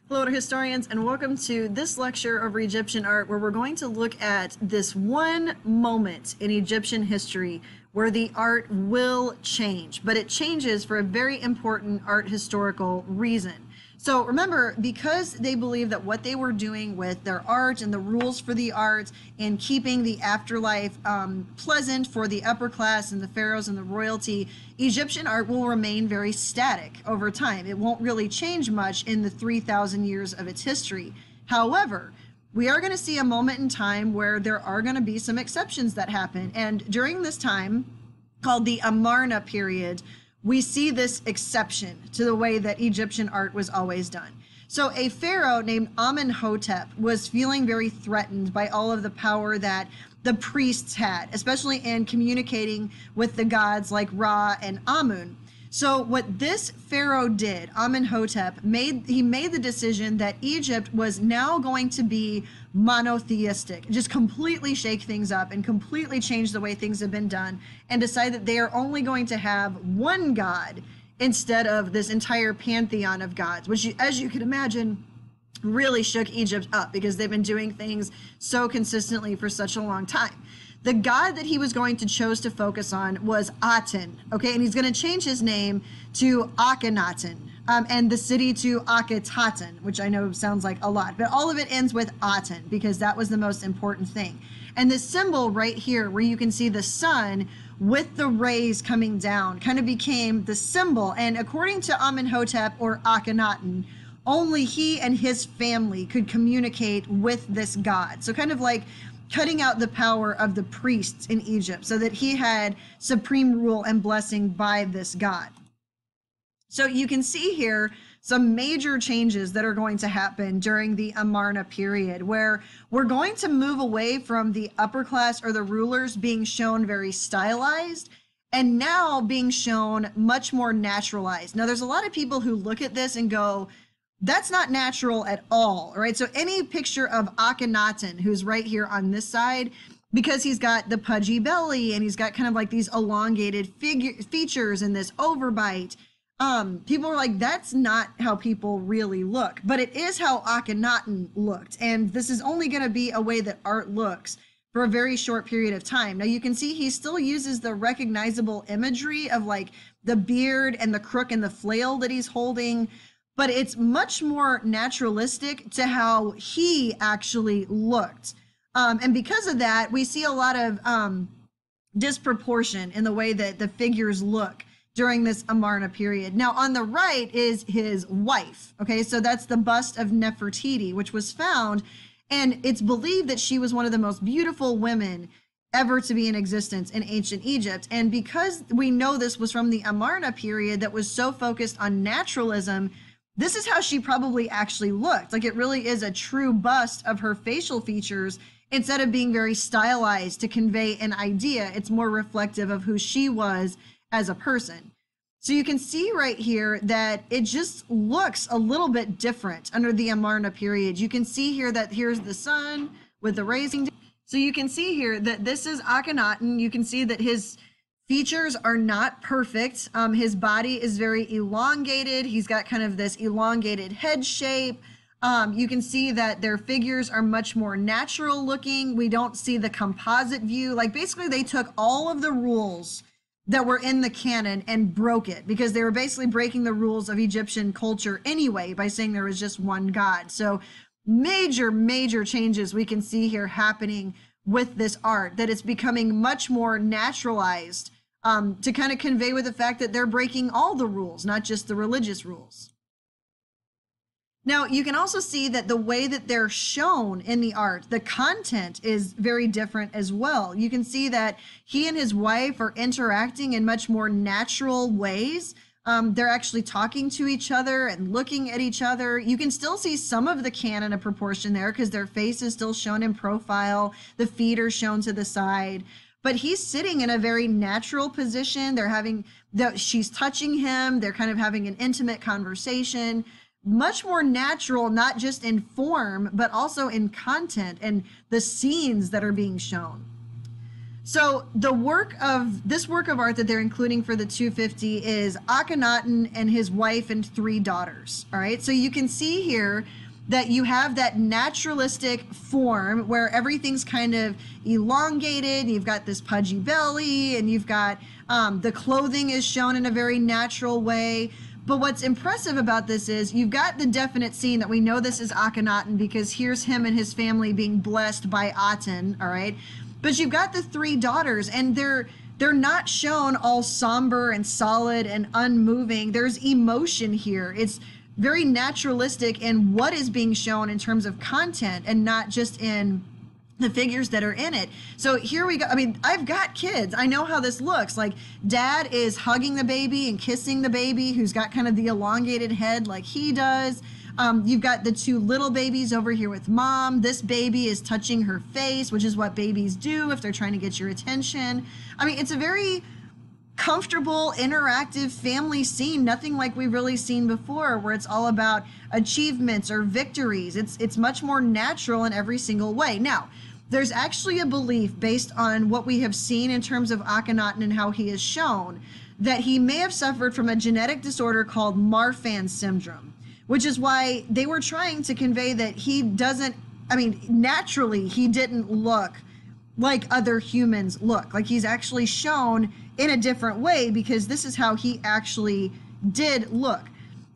Hello to historians, and welcome to this lecture over Egyptian art, where we're going to look at this one moment in Egyptian history where the art will change, but it changes for a very important art historical reason. So remember, because they believe that what they were doing with their art and the rules for the art and keeping the afterlife pleasant for the upper class and the pharaohs and the royalty, Egyptian art will remain very static over time. It won't really change much in the 3,000 years of its history. However, we are going to see a moment in time where there are going to be some exceptions that happen. And during this time, called the Amarna period, we see this exception to the way that Egyptian art was always done. So a pharaoh named Amenhotep was feeling very threatened by all of the power that the priests had, especially in communicating with the gods like Ra and Amun. So what this pharaoh did, Amenhotep, he made the decision that Egypt was now going to be monotheistic, just completely shake things up and completely change the way things have been done, and decide that they are only going to have one god instead of this entire pantheon of gods, which, as you can imagine, really shook Egypt up because they've been doing things so consistently for such a long time. The god that he was going to choose to focus on was Aten, okay? And he's going to change his name to Akhenaten, and the city to Akhetaten, which I know sounds like a lot, but all of it ends with Aten because that was the most important thing. And the symbol right here, where you can see the sun with the rays coming down, kind of became the symbol. And according to Amenhotep, or Akhenaten, only he and his family could communicate with this god. So kind of like cutting out the power of the priests in Egypt so that he had supreme rule and blessing by this god. So you can see here some major changes that are going to happen during the Amarna period, where we're going to move away from the upper class or the rulers being shown very stylized and now being shown much more naturalized. Now, there's a lot of people who look at this and go, that's not natural at all right? So any picture of Akhenaten, who's right here on this side, because he's got the pudgy belly and he's got kind of like these elongated features and this overbite, people are like, that's not how people really look. But it is how Akhenaten looked, and this is only going to be a way that art looks for a very short period of time. Now you can see he still uses the recognizable imagery of like the beard and the crook and the flail that he's holding, but it's much more naturalistic to how he actually looked. And because of that, we see a lot of disproportion in the way that the figures look during this Amarna period. Now, on the right is his wife, okay? So that's the bust of Nefertiti, which was found, and it's believed that she was one of the most beautiful women ever to be in existence in ancient Egypt. And because we know this was from the Amarna period that was so focused on naturalism, this is how she probably actually looked. Like, it really is a true bust of her facial features. Instead of being very stylized to convey an idea, it's more reflective of who she was as a person. So you can see right here that it just looks a little bit different under the Amarna period. You can see here that here's the sun with the raising. So you can see here that this is Akhenaten. You can see that his features are not perfect. His body is very elongated. He's got kind of this elongated head shape. You can see that their figures are much more natural looking. We don't see the composite view. Like, basically they took all of the rules that were in the canon and broke it, because they were basically breaking the rules of Egyptian culture anyway by saying there was just one god. So major changes we can see here happening with this art, that it's becoming much more naturalized, to kind of convey with the fact that they're breaking all the rules, not just the religious rules. Now, you can also see that the way that they're shown in the art, the content is very different as well. You can see that he and his wife are interacting in much more natural ways. They're actually talking to each other and looking at each other. You can still see some of the canon of proportion there because their face is still shown in profile. The feet are shown to the side. But he's sitting in a very natural position. She's touching him. They're kind of having an intimate conversation. Much more natural, not just in form, but also in content and the scenes that are being shown. So the work of this work of art that they're including for the 250 is Akhenaten and his wife and 3 daughters. All right. So you can see here that you have that naturalistic form where everything's kind of elongated. You've got this pudgy belly, and you've got the clothing is shown in a very natural way. But what's impressive about this is you've got the definite scene that we know this is Akhenaten, because here's him and his family being blessed by Aten, all right? But you've got the 3 daughters, and they're not shown all somber and solid and unmoving. There's emotion here. It's very naturalistic in what is being shown in terms of content, and not just in the figures that are in it. So here we go. I mean, I've got kids. I know how this looks. Like, dad is hugging the baby and kissing the baby, who's got kind of the elongated head like he does. You've got the 2 little babies over here with mom. This baby is touching her face, which is what babies do if they're trying to get your attention. I mean, it's a very comfortable, interactive family scene, nothing like we've really seen before, where it's all about achievements or victories. It's much more natural in every single way. Now, there's actually a belief based on what we have seen in terms of Akhenaten and how he is shown, that he may have suffered from a genetic disorder called Marfan syndrome, which is why they were trying to convey that he doesn't, I mean, naturally, he didn't look like other humans look. Like, he's actually shown in a different way, because this is how he actually did look.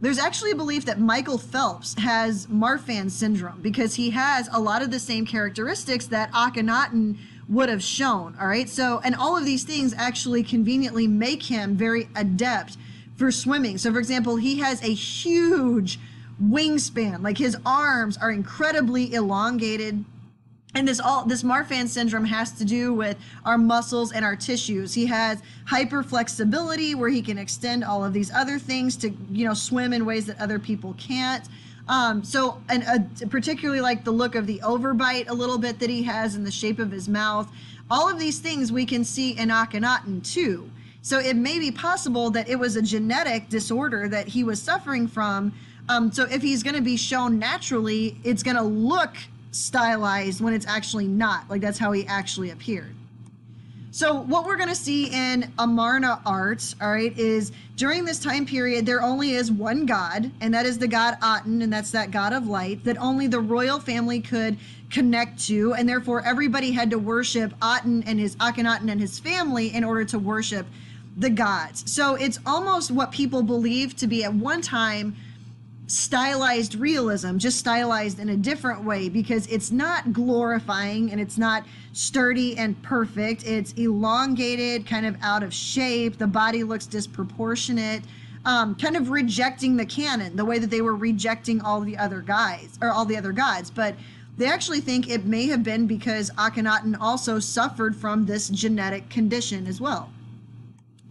There's actually a belief that Michael Phelps has Marfan syndrome, because he has a lot of the same characteristics that Akhenaten would have shown. All right. So, and all of these things actually conveniently make him very adept for swimming. So, for example, he has a huge wingspan. Like, his arms are incredibly elongated. And this Marfan syndrome has to do with our muscles and our tissues. He has hyperflexibility, where he can extend all of these other things to, swim in ways that other people can't. Particularly like the look of the overbite a little bit that he has, and the shape of his mouth. All of these things we can see in Akhenaten too. So it may be possible that it was a genetic disorder that he was suffering from. So if he's going to be shown naturally, it's going to look stylized when it's actually not. Like, that's how he actually appeared. So what we're going to see in Amarna art, all right, is during this time period, there only is one god, and that is the god Aten, and that's that god of light that only the royal family could connect to, and therefore everybody had to worship Aten and his Akhenaten and his family in order to worship the gods. So it's almost what people believe to be at one time stylized realism, just stylized in a different way, because it's not glorifying and it's not sturdy and perfect. It's elongated, kind of out of shape. The body looks disproportionate, kind of rejecting the canon, the way that they were rejecting all the other guys or all the other gods. But they actually think it may have been because Akhenaten also suffered from this genetic condition as well.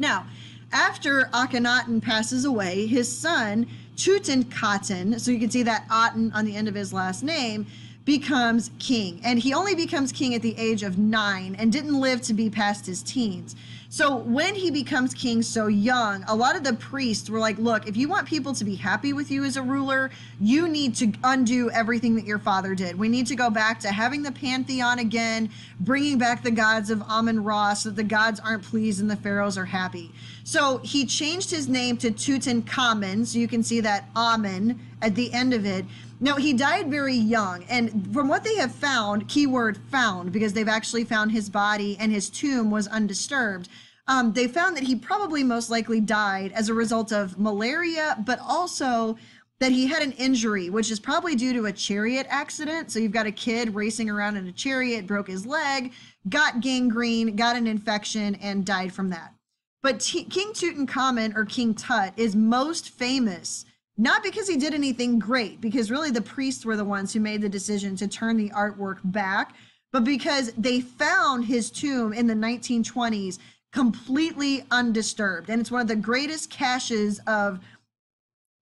Now, after Akhenaten passes away, his son Tutankhaten, so you can see that Aten on the end of his last name, becomes king. And he only becomes king at the age of 9 and didn't live to be past his teens. So when he becomes king so young, a lot of the priests were like, look, if you want people to be happy with you as a ruler, you need to undo everything that your father did. We need to go back to having the pantheon again, bringing back the gods of Amun-Ra so that the gods aren't pleased and the pharaohs are happy. So he changed his name to Tutankhamen, so you can see that Amen at the end of it. Now, he died very young, and from what they have found, keyword found, because they've actually found his body and his tomb was undisturbed, they found that he probably most likely died as a result of malaria, but also that he had an injury, which is probably due to a chariot accident. So you've got a kid racing around in a chariot, broke his leg, got gangrene, got an infection, and died from that. But King Tutankhamen, or King Tut, is most famous not because he did anything great, because really the priests were the ones who made the decision to turn the artwork back, but because they found his tomb in the 1920s completely undisturbed. And it's one of the greatest caches of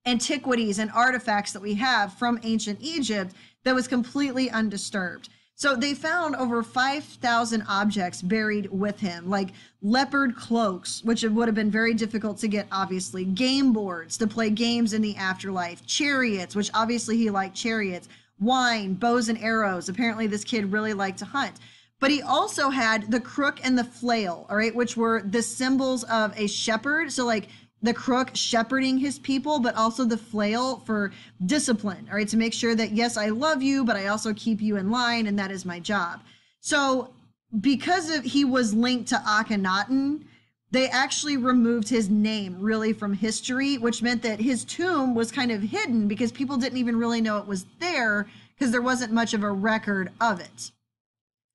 antiquities and artifacts that we have from ancient Egypt that was completely undisturbed. So they found over 5,000 objects buried with him, like leopard cloaks, which would have been very difficult to get, obviously, game boards to play games in the afterlife, chariots, which obviously he liked chariots, wine, bows and arrows. Apparently this kid really liked to hunt. But he also had the crook and the flail, all right, which were the symbols of a shepherd. So like the crook shepherding his people, but also the flail for discipline, all right, to make sure that, yes, I love you, but I also keep you in line, and that is my job. So because he was linked to Akhenaten, they actually removed his name really from history, which meant that his tomb was kind of hidden because people didn't even really know it was there because there wasn't much of a record of it.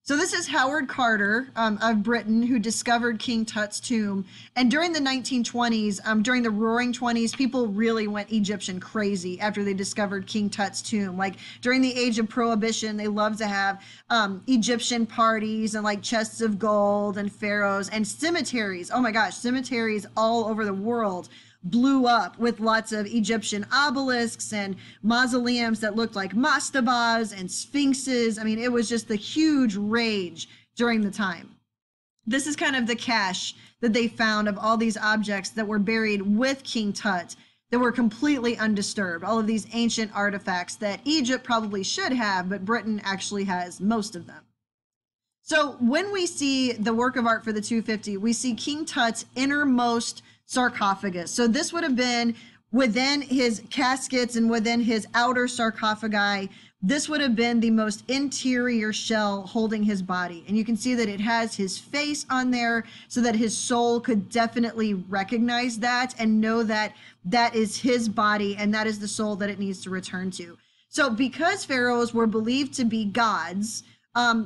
So this is Howard Carter of Britain, who discovered King Tut's tomb. And during the 1920s, during the Roaring 20s, people really went Egyptian crazy after they discovered King Tut's tomb. Like during the age of Prohibition, they loved to have Egyptian parties and like chests of gold and pharaohs and cemeteries. Oh my gosh, cemeteries all over the world blew up with lots of Egyptian obelisks and mausoleums that looked like mastabas and sphinxes. I mean, it was just the huge rage during the time. This is kind of the cache that they found of all these objects that were buried with King Tut that were completely undisturbed. All of these ancient artifacts that Egypt probably should have, but Britain actually has most of them. So when we see the work of art for the 250, we see King Tut's innermost sarcophagus. So this would have been within his caskets and within his outer sarcophagi. This would have been the most interior shell holding his body. And you can see that it has his face on there so that his soul could definitely recognize that and know that that is his body and that is the soul that it needs to return to. So because pharaohs were believed to be gods,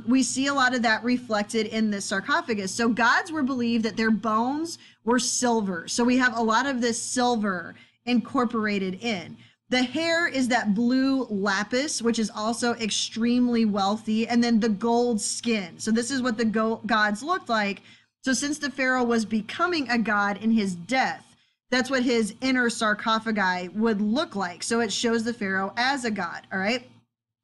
we see a lot of that reflected in this sarcophagus. So gods were believed that their bones were silver. So we have a lot of this silver incorporated in. The hair is that blue lapis, which is also extremely wealthy. And then the gold skin. So this is what the gods looked like. So since the pharaoh was becoming a god in his death, that's what his inner sarcophagi would look like. So it shows the pharaoh as a god, all right?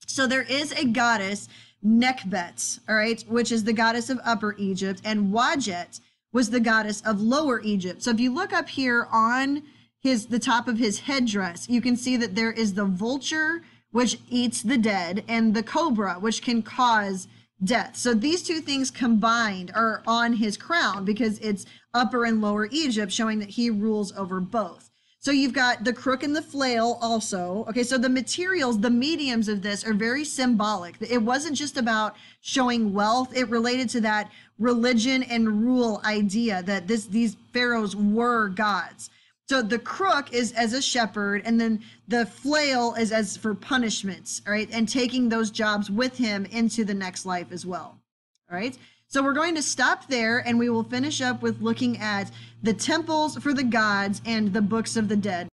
So there is a goddess, Nekhbet, all right, which is the goddess of Upper Egypt, and Wajet was the goddess of Lower Egypt. So if you look up here on the top of his headdress, you can see that there is the vulture, which eats the dead, and the cobra, which can cause death. So these two things combined are on his crown because it's Upper and Lower Egypt, showing that he rules over both. So you've got the crook and the flail also. Okay, so the materials, the mediums of this are very symbolic. It wasn't just about showing wealth. It related to that religion and rule idea that these pharaohs were gods. So the crook is as a shepherd, and then the flail is as for punishments, all right, and taking those jobs with him into the next life as well, all right? So we're going to stop there, and we will finish up with looking at the temples for the gods and the books of the dead.